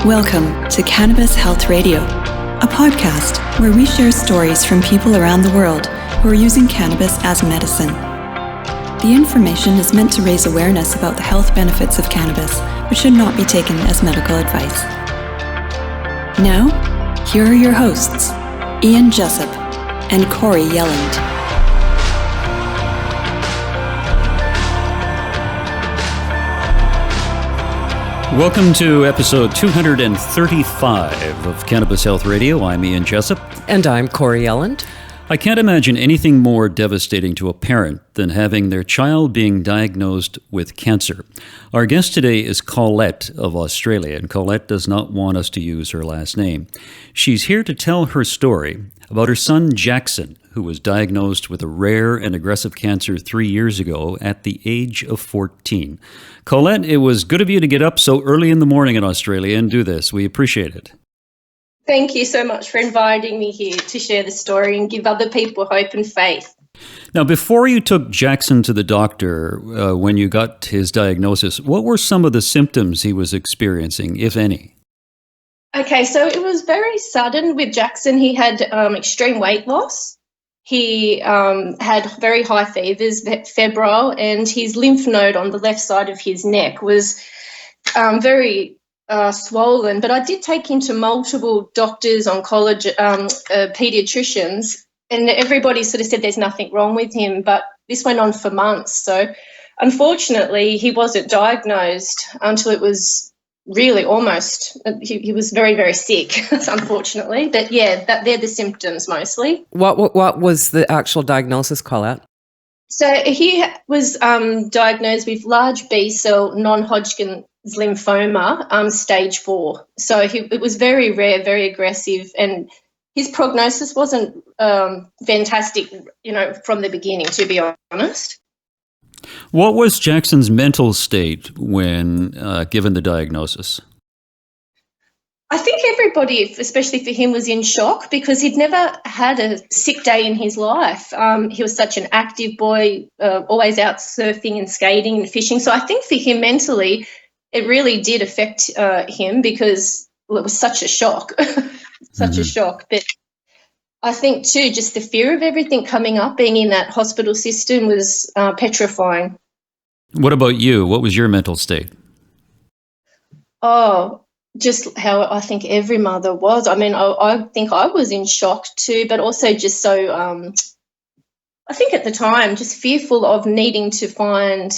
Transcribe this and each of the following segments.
Welcome to Cannabis Health Radio, a podcast where we share stories from people around the world who are using cannabis as medicine. The information is meant to raise awareness about the health benefits of cannabis, but should not be taken as medical advice. Now, here are your hosts, Ian Jessup and Corrie Yelland. Welcome to episode 235 of Cannabis Health Radio. I'm Ian Jessup. And I'm Corrie Yelland. I can't imagine anything more devastating to a parent than having their child being diagnosed with cancer. Our guest today is Colette of Australia, and Colette does not want us to use her last name. She's here to tell her story about her son Jaxs, who was diagnosed with a rare and aggressive cancer 3 years ago at the age of 14. Colette, it was good of you to get up so early in the morning in Australia and do this. We appreciate it. Thank you so much for inviting me here to share the story and give other people hope and faith. Now, before you took Jaxs to the doctor when you got his diagnosis, what were some of the symptoms he was experiencing, if any? Okay, so it was very sudden with Jaxs. He had extreme weight loss. He had very high fevers, febrile, and his lymph node on the left side of his neck was very swollen. But I did take him to multiple doctors, pediatricians, and everybody sort of said there's nothing wrong with him. But this went on for months. So unfortunately, he wasn't diagnosed until it was really almost, he was very, very sick, unfortunately. But yeah, they're the symptoms mostly. What was the actual diagnosis, Colette? So he was diagnosed with large B-cell non-Hodgkin's lymphoma, stage 4. So it was very rare, very aggressive, and his prognosis wasn't fantastic, from the beginning, to be honest. What was Jaxs's mental state when given the diagnosis? I think everybody, especially for him, was in shock because he'd never had a sick day in his life. He was such an active boy, always out surfing and skating and fishing. So I think for him mentally, it really did affect him because it was such a shock, a shock. But I think too, just the fear of everything coming up, being in that hospital system was petrifying. What about you? What was your mental state? Oh, just how I think every mother was. I mean, I think I was in shock too, but also just so, I think at the time, just fearful of needing to find,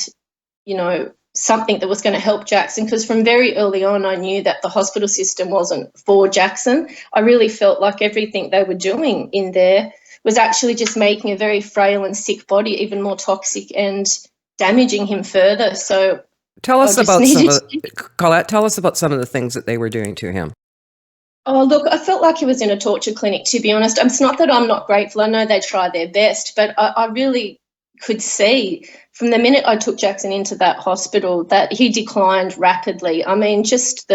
something that was going to help Jaxs, because from very early on I knew that the hospital system wasn't for Jaxs. I really felt like everything they were doing in there was actually just making a very frail and sick body even more toxic and damaging him further. So Colette, tell us about some of the things that they were doing to him. Oh, look, I felt like he was in a torture clinic, to be honest. It's not that I'm not grateful. I know they try their best, but I really could see from the minute I took Jaxs into that hospital that he declined rapidly. I mean, just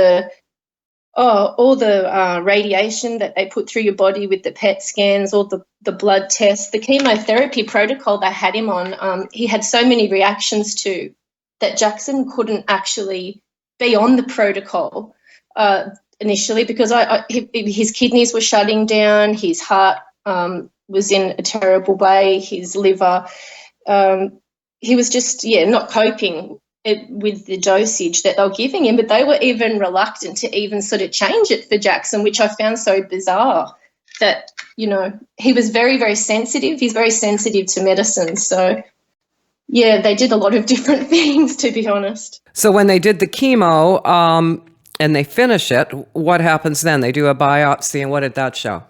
all the radiation that they put through your body with the PET scans, all the blood tests, the chemotherapy protocol they had him on, he had so many reactions to that Jaxs couldn't actually be on the protocol initially because his kidneys were shutting down, his heart was in a terrible way, his liver. He was just, not coping with the dosage that they were giving him, but they were even reluctant to even sort of change it for Jaxs, which I found so bizarre that, he was very, very sensitive. He's very sensitive to medicine. So, they did a lot of different things, to be honest. So when they did the chemo and they finish it, what happens then? They do a biopsy, and what did that show?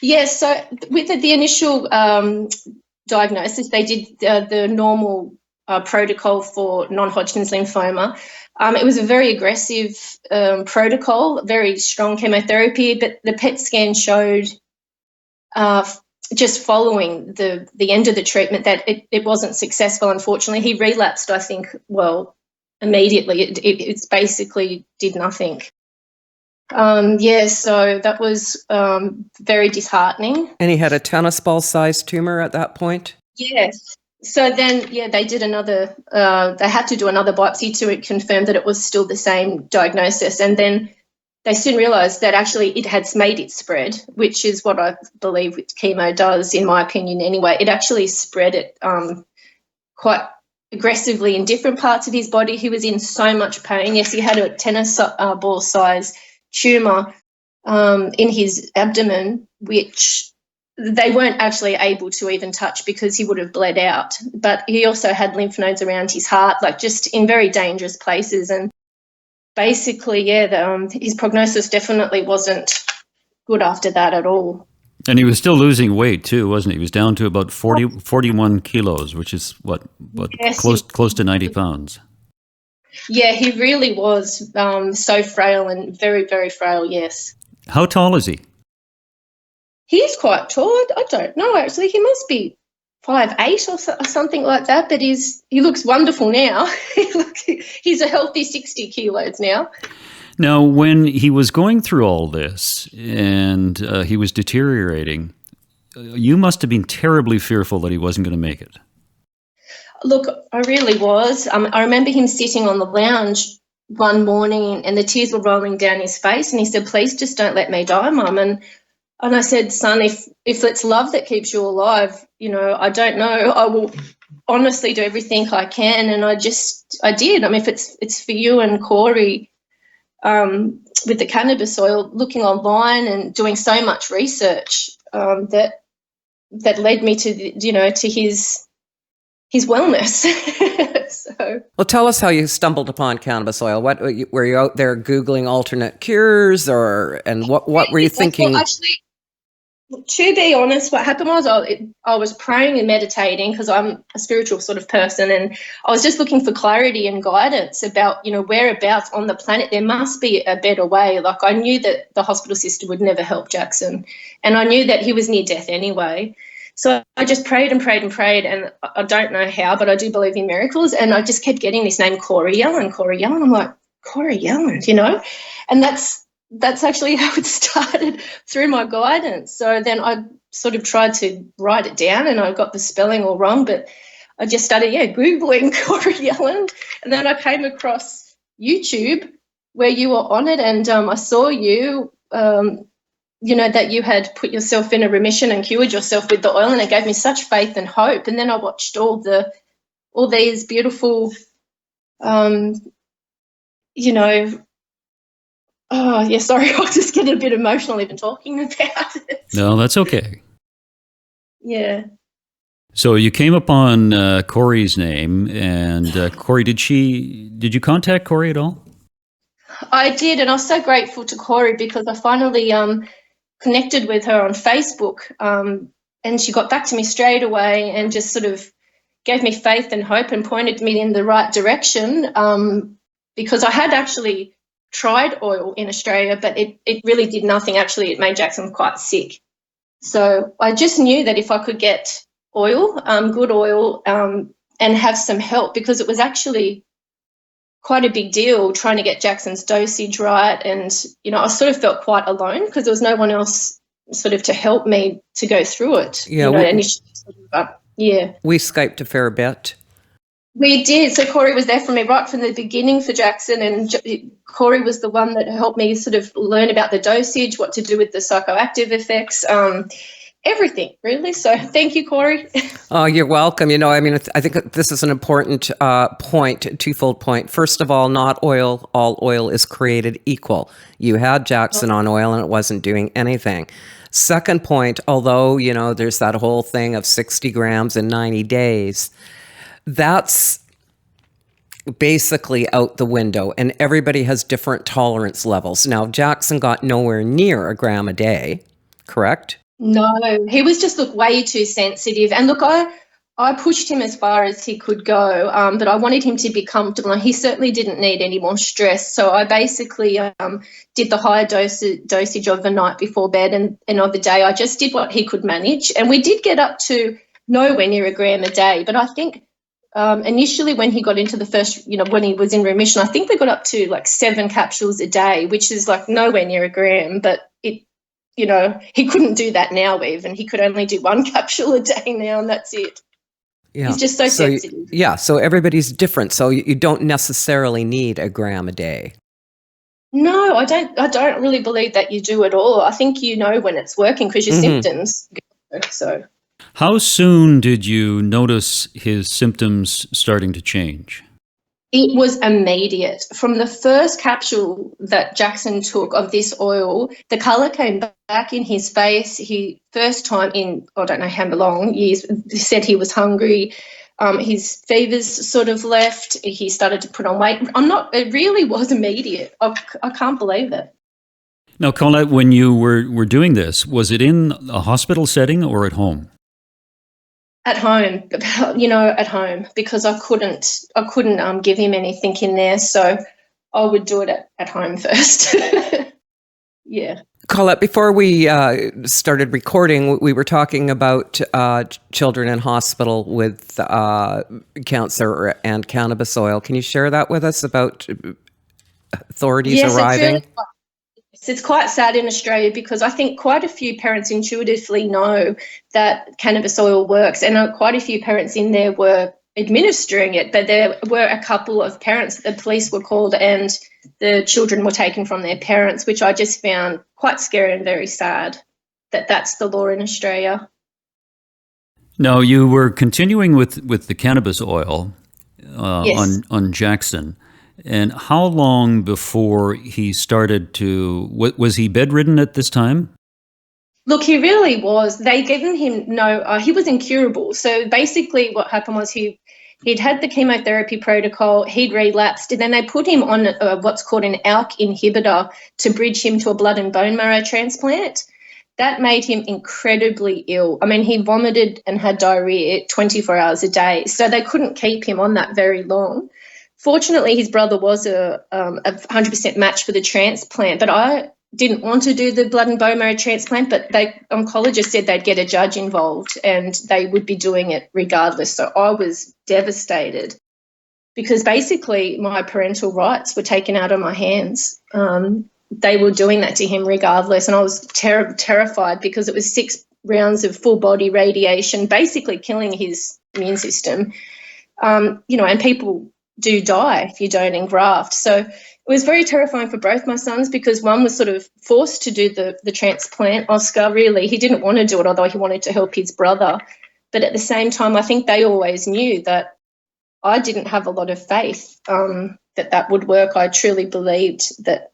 Yes, so with the initial diagnosis, they did the normal protocol for non-Hodgkin's lymphoma. It was a very aggressive protocol, very strong chemotherapy, but the PET scan showed just following the end of the treatment that it wasn't successful, unfortunately. He relapsed, I think, immediately. It basically did nothing. So that was very disheartening. And he had a tennis ball sized tumor at that point? Yes. So then, they did they had to do another biopsy to confirm that it was still the same diagnosis. And then they soon realised that actually it had made it spread, which is what I believe chemo does, in my opinion anyway. It actually spread it quite aggressively in different parts of his body. He was in so much pain. Yes, he had a tennis ball size tumour in his abdomen, which they weren't actually able to even touch because he would have bled out. But he also had lymph nodes around his heart, like just in very dangerous places. And basically, his prognosis definitely wasn't good after that at all. And he was still losing weight too, wasn't he? He was down to about 41 kilos, which is yes, close to 90 pounds. Yeah, he really was so frail and very, very frail, yes. How tall is he? He's quite tall. I don't know, actually. He must be 5'8" or something like that, but he looks wonderful now. He's a healthy 60 kilos now. Now, when he was going through all this and he was deteriorating, you must have been terribly fearful that he wasn't going to make it. Look, I really was. I remember him sitting on the lounge one morning and the tears were rolling down his face, and he said, "Please just don't let me die, Mum." And I said, "Son, if it's love that keeps you alive, I don't know. I will honestly do everything I can." And I did. I mean, if it's for you and Corrie, with the cannabis oil, looking online and doing so much research that led me to his wellness. So, well, tell us how you stumbled upon cannabis oil. What were you out there Googling alternate cures, and what were you thinking? Well, actually, to be honest, what happened was I was praying and meditating because I'm a spiritual sort of person, and I was just looking for clarity and guidance about, whereabouts on the planet there must be a better way. Like, I knew that the hospital system would never help Jackson, and I knew that he was near death anyway. So I just prayed and prayed and prayed, and I don't know how, but I do believe in miracles, and I just kept getting this name, Corrie Yelland, Corrie Yelland. I'm like, Corrie Yelland, and that's actually how it started, through my guidance. So then I sort of tried to write it down, and I got the spelling all wrong, but I just started, Googling Corrie Yelland, and then I came across YouTube where you were on it, and I saw you, that you had put yourself in a remission and cured yourself with the oil, and it gave me such faith and hope. And then I watched all these beautiful, oh, yeah, sorry, I'll just get a bit emotional even talking about it. No, that's okay. Yeah. So you came upon Corrie's name, and Corrie, did you contact Corrie at all? I did, and I was so grateful to Corrie because I finally connected with her on Facebook, and she got back to me straight away and just sort of gave me faith and hope and pointed me in the right direction, because I had actually tried oil in Australia, but it really did nothing. Actually, it made Jackson quite sick. So I just knew that if I could get oil, good oil, and have some help, because it was actually quite a big deal trying to get Jackson's dosage right. And, I sort of felt quite alone because there was no one else sort of to help me to go through it. Yeah, We Skyped a fair bit. We did. So Corrie was there for me right from the beginning for Jackson, and Corrie was the one that helped me sort of learn about the dosage, what to do with the psychoactive effects, everything, really. So thank you, Corrie. Oh, you're welcome. I think this is an important twofold point. First of all, not all oil is created equal. You had Jackson on oil and it wasn't doing anything. Second point, although, there's that whole thing of 60 grams in 90 days, that's basically out the window, and everybody has different tolerance levels. Now, Jackson got nowhere near a gram a day, correct? No, he was just, way too sensitive. And look, I pushed him as far as he could go, but I wanted him to be comfortable, and he certainly didn't need any more stress. So I basically did the higher dosage of the night before bed and of the day. I just did what he could manage. And we did get up to nowhere near a gram a day, but I think initially when he got into the first, when he was in remission, I think we got up to 7 capsules a day, which is nowhere near a gram, but he couldn't do that now even. He could only do 1 capsule a day now, and that's it. Yeah. He's just so sensitive. So everybody's different. So you don't necessarily need a gram a day. No, I don't. I don't really believe that you do at all. I think you know when it's working because your symptoms go. So, How soon did you notice his symptoms starting to change? it was immediate. From the first capsule that Jackson took of this oil, the colour came back in his face. He, first time in, I don't know how long years, said he was hungry. His fevers sort of left. He started to put on weight. It really was immediate. I can't believe it. Now, Colette, when you were doing this, was it in a hospital setting or at home? At home, at home, because I couldn't give him anything in there, so I would do it at home first. Yeah. Colette, before we started recording, we were talking about children in hospital with cancer and cannabis oil. Can you share that with us about authorities arriving? It's quite sad in Australia because I think quite a few parents intuitively know that cannabis oil works, and quite a few parents in there were administering it, but there were a couple of parents that the police were called and the children were taken from their parents, which I just found quite scary and very sad that that's the law in Australia. Now, you were continuing with the cannabis oil Yes. on Jackson. And how long before he started to, was he bedridden at this time? Look, he really was. They'd given him he was incurable. So basically what happened was he'd had the chemotherapy protocol, he'd relapsed, and then they put him on what's called an ALK inhibitor to bridge him to a blood and bone marrow transplant. That made him incredibly ill. I mean, he vomited and had diarrhea 24 hours a day, so they couldn't keep him on that very long. Fortunately, his brother was a 100% match for the transplant, but I didn't want to do the blood and bone marrow transplant, but oncologists said they'd get a judge involved and they would be doing it regardless. So I was devastated because basically my parental rights were taken out of my hands. They were doing that to him regardless, and I was terrified because it was 6 rounds of full body radiation, basically killing his immune system. And people do die if you don't engraft. So it was very terrifying for both my sons because one was sort of forced to do the transplant. Oscar, really, he didn't want to do it, although he wanted to help his brother. But at the same time, I think they always knew that I didn't have a lot of faith that would work. I truly believed that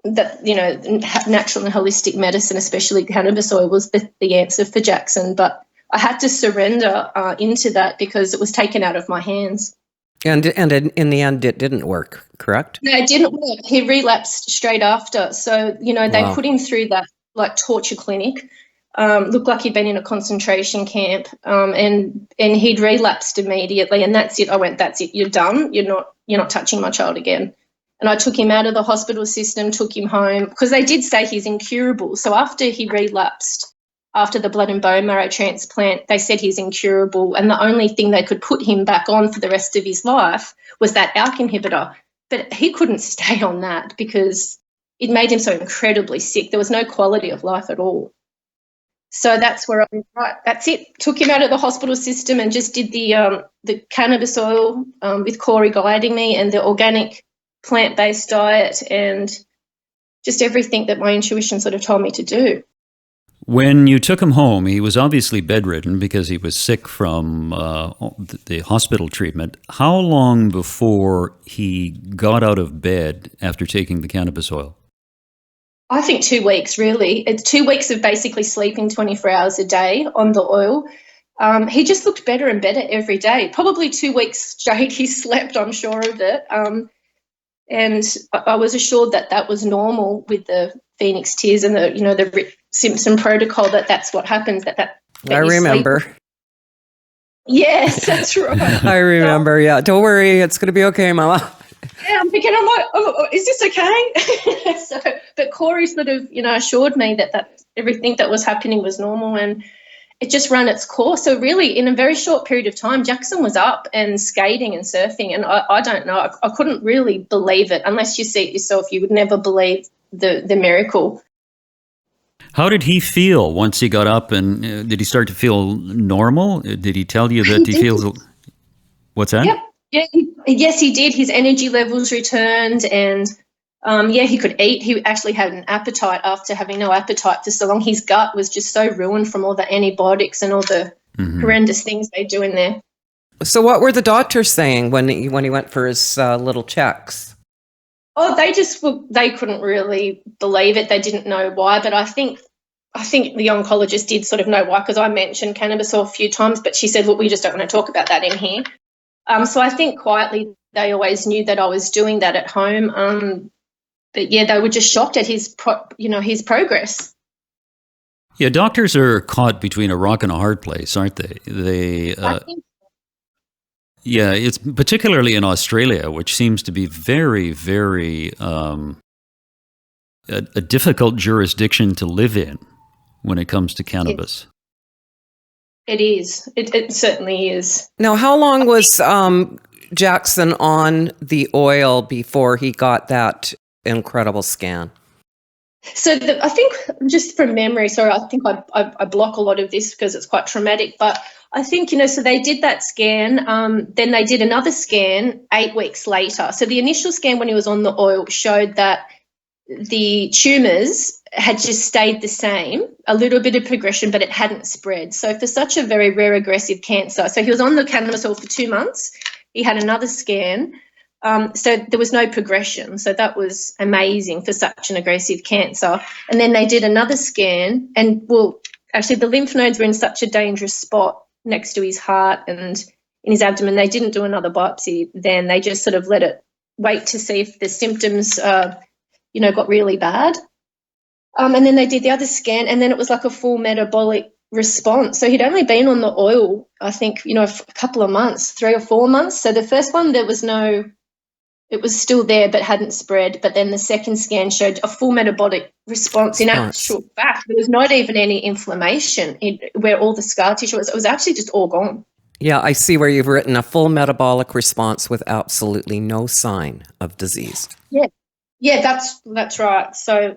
natural and holistic medicine, especially cannabis oil, was the answer for Jackson. But I had to surrender into that because it was taken out of my hands. And in the end, it didn't work, correct? No, it didn't work. He relapsed straight after. So, they put him through that torture clinic. Looked like he'd been in a concentration camp, and he'd relapsed immediately. And that's it. I went, that's it. You're done. You're not touching my child again. And I took him out of the hospital system, took him home because they did say he's incurable. So after he relapsed, after the blood and bone marrow transplant, they said he's incurable, and the only thing they could put him back on for the rest of his life was that ALK inhibitor. But he couldn't stay on that because it made him so incredibly sick. There was no quality of life at all. So that's where I was right. That's it. Took him out of the hospital system and just did the cannabis oil with Corrie guiding me, and the organic plant-based diet, and just everything that my intuition sort of told me to do. When you took him home, he was obviously bedridden because he was sick from the hospital treatment. How long before he got out of bed after taking the cannabis oil? I think 2 weeks, really. It's 2 weeks of basically sleeping 24 hours a day on the oil. He just looked better and better every day. Probably 2 weeks straight he slept, I'm sure of it. And I was assured that was normal with the Phoenix tears and the Simpson protocol, that's what happens. That I remember. Sleep. Yes, that's right. I remember. Yeah, don't worry, it's going to be okay, Mama. Yeah, I'm thinking, oh, is this okay? But Corrie sort of, assured me that everything that was happening was normal, and it just ran its course. So really, in a very short period of time, Jackson was up and skating and surfing, and I don't know, I couldn't really believe it. Unless you see it yourself, you would never believe the miracle. How did he feel once he got up, and did he start to feel normal? Did he tell you that he feels... What's that? Yep. Yeah. Yes, he did. His energy levels returned, and Yeah, he could eat. He actually had an appetite after having no appetite for so long. His gut was just so ruined from all the antibiotics and all the horrendous things they do in there. So what were the doctors saying when he went for his little checks? Oh, they couldn't really believe it. They didn't know why, but I think the oncologist did sort of know why, because I mentioned cannabis a few times, but she said, look, we just don't want to talk about that in here. So I think quietly they always knew that I was doing that at home. But yeah, they were just shocked at his progress. Yeah, doctors are caught between a rock and a hard place, aren't they? I think Yeah, it's particularly in Australia, which seems to be very, very a difficult jurisdiction to live in when it comes to cannabis. it is. It certainly is. Now, how long was Jackson on the oil before he got that incredible scan? So I think, just from memory, sorry, I think I block a lot of this because it's quite traumatic, but I think, so they did that scan, then they did another scan 8 weeks later. So the initial scan when he was on the oil showed that the tumours had just stayed the same, a little bit of progression, but it hadn't spread. So for such a very rare aggressive cancer, so he was on the cannabis oil for 2 months, he had another scan, so there was no progression. So that was amazing for such an aggressive cancer. And then they did another scan and, actually the lymph nodes were in such a dangerous spot next to his heart and in his abdomen. They didn't do another biopsy then. They just sort of let it wait to see if the symptoms, got really bad. And then they did the other scan and then it was like a full metabolic response. So he'd only been on the oil, I think, for a couple of months, 3 or 4 months. So the first one, it was still there but hadn't spread. But then the second scan showed a full metabolic response. In actual fact, there was not even any inflammation where all the scar tissue was. It was actually just all gone. Yeah, I see where you've written a full metabolic response with absolutely no sign of disease. Yeah, that's right. So,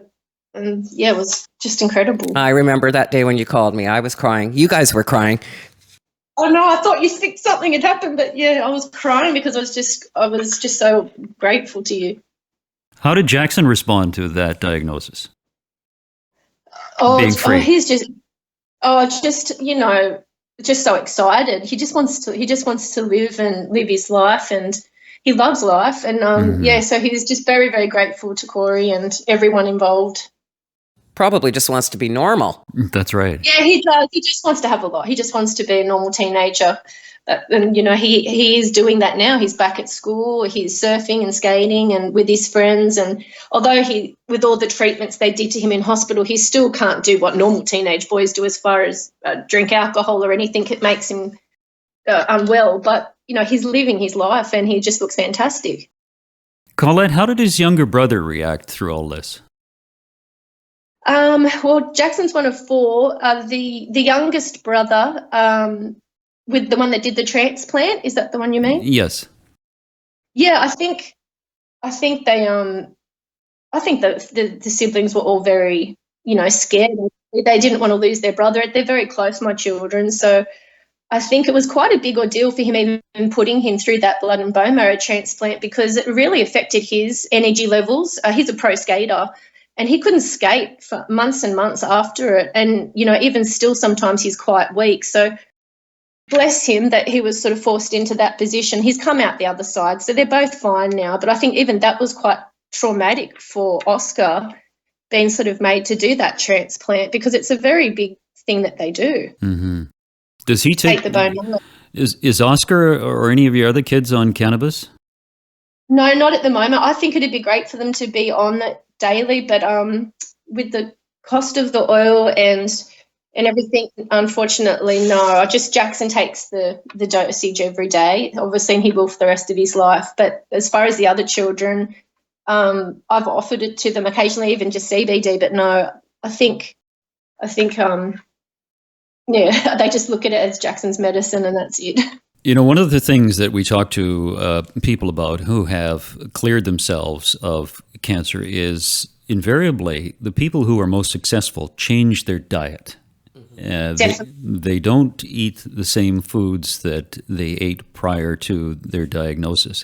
it was just incredible. I remember that day when you called me. I was crying. You guys were crying. Oh no, I thought you think something had happened, but yeah, I was crying because I was just so grateful to you. How did Jackson respond to that diagnosis? Being free. He's just so excited. He just wants to live his life, and he loves life. And so he was just very, very grateful to Corrie and everyone involved. Probably just wants to be normal. That's right. Yeah, he does. He just wants to have a lot. He just wants to be a normal teenager. And, he is doing that now. He's back at school. He's surfing and skating and with his friends. And although with all the treatments they did to him in hospital, he still can't do what normal teenage boys do as far as drink alcohol or anything. It makes him unwell. But, he's living his life and he just looks fantastic. Colette, how did his younger brother react through all this? Well, Jackson's one of 4. The youngest brother, with the one that did the transplant, is that the one you mean? Yes. Yeah, I think they I think the siblings were all very, scared. They didn't want to lose their brother. They're very close, my children. So I think it was quite a big ordeal for him even putting him through that blood and bone marrow transplant because it really affected his energy levels. He's a pro skater. And he couldn't skate for months and months after it. And, even still sometimes he's quite weak. So bless him that he was sort of forced into that position. He's come out the other side. So they're both fine now. But I think even that was quite traumatic for Oscar being sort of made to do that transplant because it's a very big thing that they do. Mm-hmm. Does he take the bone marrow? Is Oscar or any of your other kids on cannabis? No, not at the moment. I think it'd be great for them to be on it daily, but with the cost of the oil and everything, unfortunately, no. Jackson takes the dosage every day. Obviously, he will for the rest of his life. But as far as the other children, I've offered it to them occasionally, even just CBD. But no, I think, they just look at it as Jackson's medicine, and that's it. One of the things that we talk to people about who have cleared themselves of cancer is invariably the people who are most successful change their diet. They don't eat the same foods that they ate prior to their diagnosis.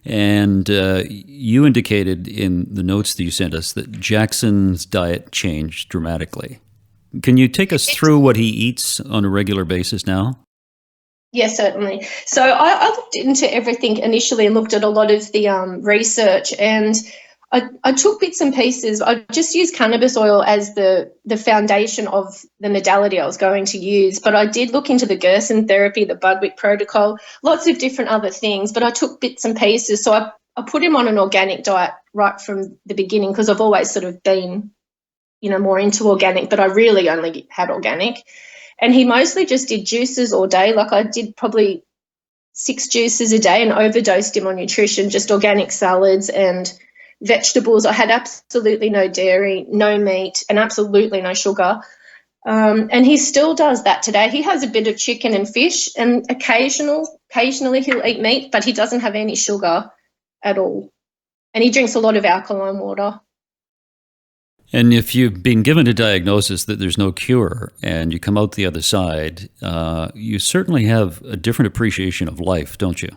And you indicated in the notes that you sent us that Jackson's diet changed dramatically. Can you take us through what he eats on a regular basis now? Yes, certainly. So I looked into everything initially and looked at a lot of the research, and I took bits and pieces. I just used cannabis oil as the foundation of the modality I was going to use, but I did look into the Gerson therapy, the Budwick protocol, lots of different other things, but I took bits and pieces. So I put him on an organic diet right from the beginning, because I've always sort of been, more into organic, but I really only had organic. And he mostly just did juices all day. Like I did probably 6 juices a day and overdosed him on nutrition, just organic salads and vegetables. I had absolutely no dairy, no meat, and absolutely no sugar. And he still does that today. He has a bit of chicken and fish, and occasionally he'll eat meat, but he doesn't have any sugar at all. And he drinks a lot of alkaline water. And if you've been given a diagnosis that there's no cure and you come out the other side, you certainly have a different appreciation of life, don't you?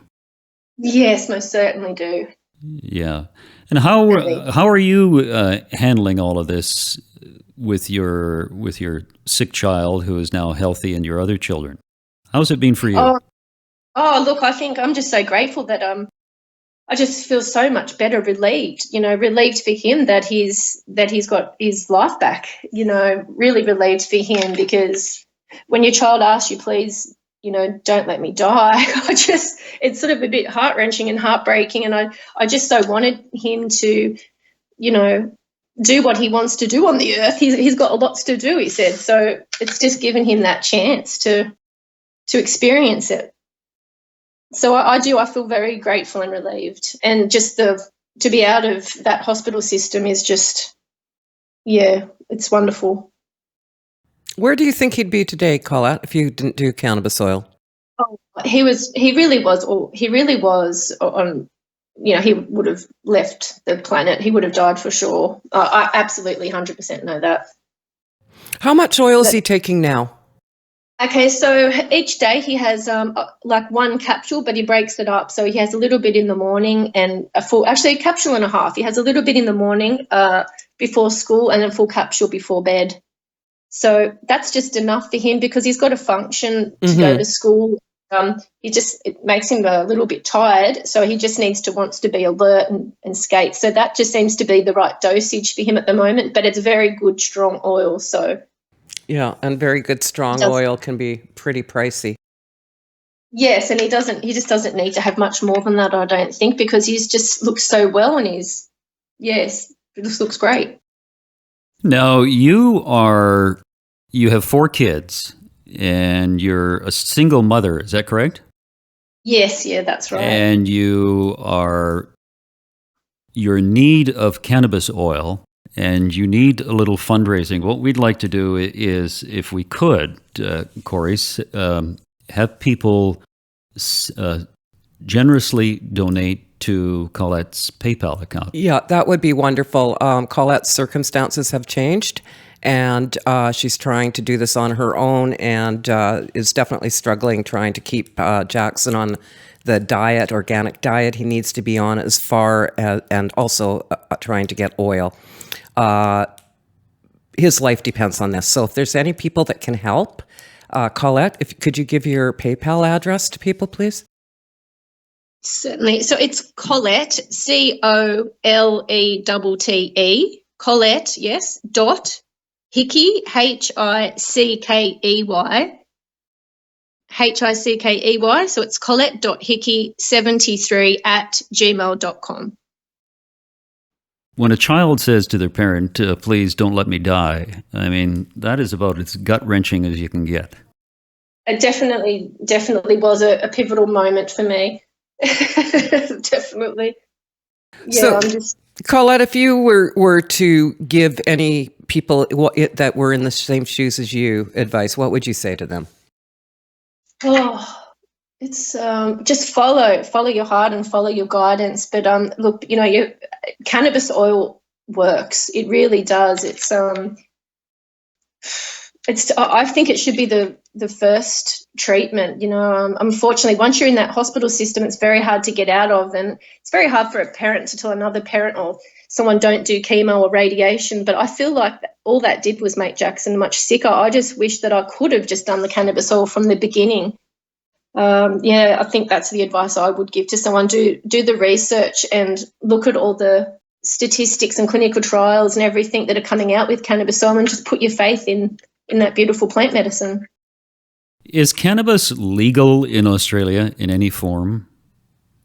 Yes, most certainly do. Yeah. And how are you handling all of this with your sick child who is now healthy and your other children? How's it been for you? Look, I think I'm just so grateful that I just feel so much better, relieved for him that he's got his life back, really relieved for him, because when your child asks you, please, don't let me die, it's sort of a bit heart-wrenching and heartbreaking, and I just so wanted him to, do what he wants to do on the earth. He's got lots to do, he said, so it's just given him that chance to experience it. So I feel very grateful and relieved, and just to be out of that hospital system is just, it's wonderful. Where do you think he'd be today, Colette, if you didn't do cannabis oil? Oh, he really was on, he would have left the planet. He would have died for sure. I absolutely 100% know that. How much oil is he taking now? Okay, so each day he has like one capsule, but he breaks it up. So he has a little bit in the morning and a capsule and a half. He has a little bit in the morning before school and a full capsule before bed. So that's just enough for him, because he's got to function to go to school. It makes him a little bit tired, so he just wants to be alert and skate. So that just seems to be the right dosage for him at the moment, but it's very good, strong oil, so... Yeah, and very good strong oil can be pretty pricey. Yes, and he just doesn't need to have much more than that, I don't think, because he's just looks so well, and it just looks great. Now, you have 4 kids and you're a single mother, is that correct? Yes, that's right. And you're in need of cannabis oil, and you need a little fundraising. What we'd like to do is, if we could, Corrie, have people generously donate to Colette's PayPal account. Yeah, that would be wonderful. Colette's circumstances have changed, and she's trying to do this on her own, and is definitely struggling trying to keep Jackson on the organic diet he needs to be on, as far as, and also trying to get oil. His life depends on this. So if there's any people that can help, Colette, could you give your PayPal address to people, please? Certainly. So it's Colette, COLETTE, Colette, yes, Hickey, HICKEY, so it's colette.hickey73@gmail.com. When a child says to their parent, please don't let me die, I mean, that is about as gut-wrenching as you can get. It definitely was a pivotal moment for me. Definitely. Yeah, so, Colette, if you were to give any people that were in the same shoes as you advice, what would you say to them? Oh, it's just follow your heart and follow your guidance. But look, your cannabis oil works. It really does. I think it should be the the first treatment. Unfortunately, once you're in that hospital system, it's very hard to get out of, and it's very hard for a parent to tell another parent or someone don't do chemo or radiation. But I feel like all that did was make Jackson much sicker. I just wish that I could have just done the cannabis oil from the beginning. I think that's the advice I would give to someone. Do the research and look at all the statistics and clinical trials and everything that are coming out with cannabis oil, and just put your faith in that beautiful plant medicine. Is cannabis legal in Australia in any form?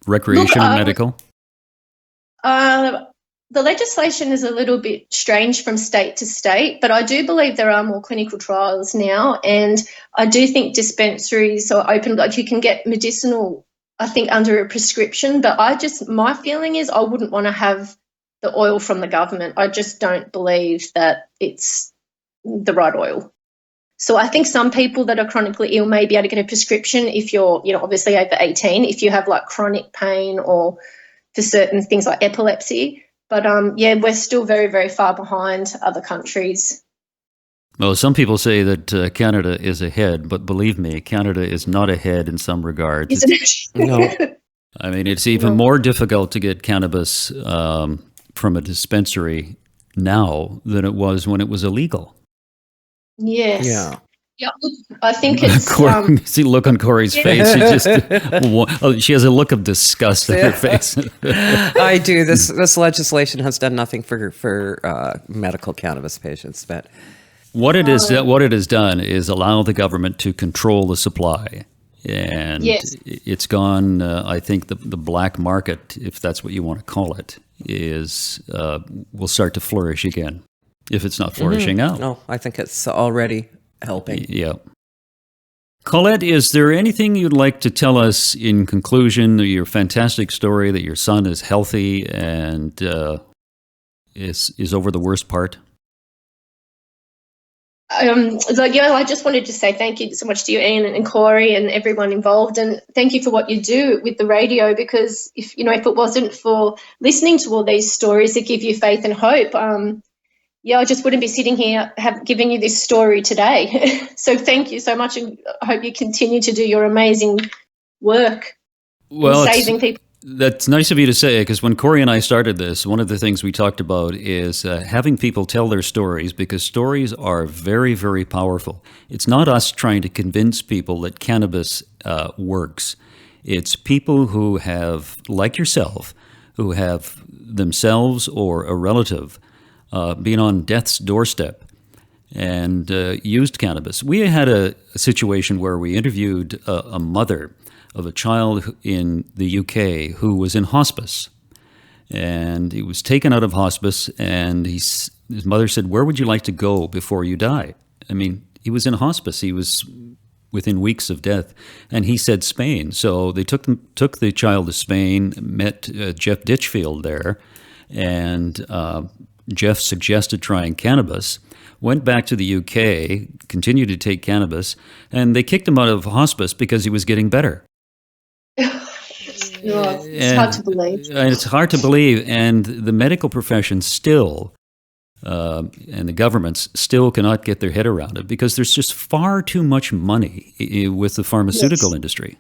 Recreation and medical? The legislation is a little bit strange from state to state, but I do believe there are more clinical trials now, and I do think dispensaries are open. Like, you can get medicinal, I think, under a prescription, but my feeling is I wouldn't want to have the oil from the government. I just don't believe that it's the right oil. So I think some people that are chronically ill may be able to get a prescription if you're, obviously over 18, if you have like chronic pain or for certain things like epilepsy. But, we're still very, very far behind other countries. Well, some people say that Canada is ahead, but believe me, Canada is not ahead in some regards. Isn't it? No. I mean, it's even more difficult to get cannabis from a dispensary now than it was when it was illegal. Yes. Yeah. Yeah, I think it's... See the look on Corrie's face. She has a look of disgust on her face. I do. This legislation has done nothing for medical cannabis patients. But what it has done is allow the government to control the supply. And it's gone, I think the black market, if that's what you want to call it, will start to flourish again, if it's not flourishing out. No, I think it's already helping. Yeah. Colette, is there anything you'd like to tell us in conclusion of your fantastic story that your son is healthy and is over the worst part? I just wanted to say thank you so much to you, Ian, and Corrie, and everyone involved, and thank you for what you do with the radio. Because if it wasn't for listening to all these stories that give you faith and hope, I just wouldn't be sitting here giving you this story today. So thank you so much, and I hope you continue to do your amazing work in saving people. That's nice of you to say, because when Corrie and I started this, one of the things we talked about is having people tell their stories, because stories are very, very powerful. It's not us trying to convince people that cannabis works. It's people who have, like yourself, who have themselves or a relative been on death's doorstep and used cannabis. We had a situation where we interviewed a mother of a child in the UK who was in hospice, and he was taken out of hospice, and his mother said, "Where would you like to go before you die?" I mean, he was in hospice. He was within weeks of death, and he said Spain. So they took the child to Spain, met Jeff Ditchfield there, and Jeff suggested trying cannabis, went back to the UK, continued to take cannabis, and they kicked him out of hospice because he was getting better. It's hard to believe. It's hard to believe, and the medical profession still, and the governments still cannot get their head around it, because there's just far too much money with the pharmaceutical industry.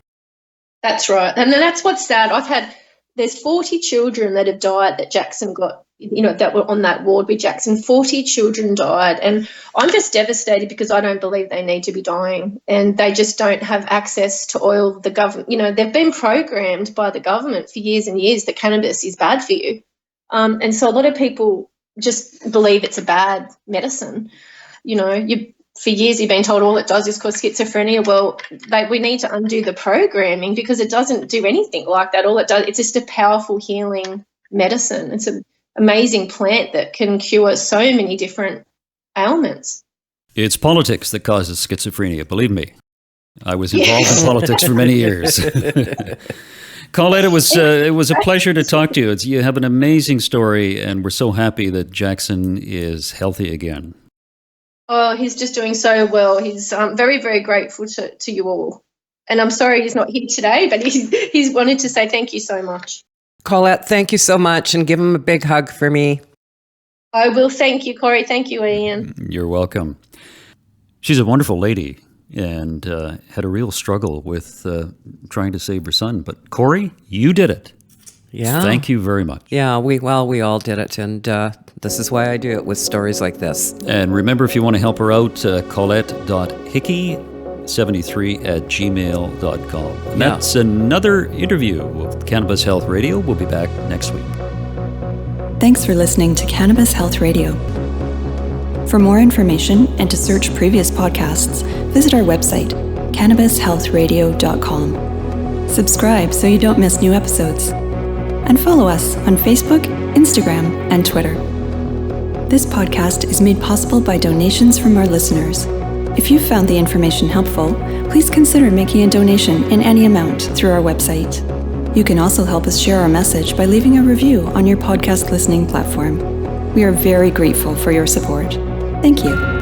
That's right, and that's what's sad. There's 40 children that have died that Jackson got, that were on that ward with Jackson. 40 children died, and I'm just devastated because I don't believe they need to be dying, and they just don't have access to oil. The government, they've been programmed by the government for years and years that cannabis is bad for you, and so a lot of people just believe it's a bad medicine. For years you've been told all it does is cause schizophrenia. Well, we need to undo the programming, because it doesn't do anything like that. All it does, it's just a powerful healing medicine. It's an amazing plant that can cure so many different ailments. It's politics that causes schizophrenia, believe me. I was involved in politics for many years. Colette, it was a pleasure to talk to you. You have an amazing story, and we're so happy that Jackson is healthy again. Oh, he's just doing so well. He's very, very grateful to you all. And I'm sorry he's not here today, but he's wanted to say thank you so much. Colette, thank you so much, and give him a big hug for me. I will. Thank you, Corrie. Thank you, Ian. You're welcome. She's a wonderful lady. and had a real struggle with trying to save her son. But Corrie, you did it. Yeah. Thank you very much. Yeah, we all did it, and this is why I do it with stories like this. And remember, if you want to help her out, Colette.hickey73@gmail.com. And that's another interview with Cannabis Health Radio. We'll be back next week. Thanks for listening to Cannabis Health Radio. For more information and to search previous podcasts, visit our website, cannabishealthradio.com. Subscribe so you don't miss new episodes. And follow us on Facebook, Instagram, and Twitter. This podcast is made possible by donations from our listeners. If you found the information helpful, please consider making a donation in any amount through our website. You can also help us share our message by leaving a review on your podcast listening platform. We are very grateful for your support. Thank you.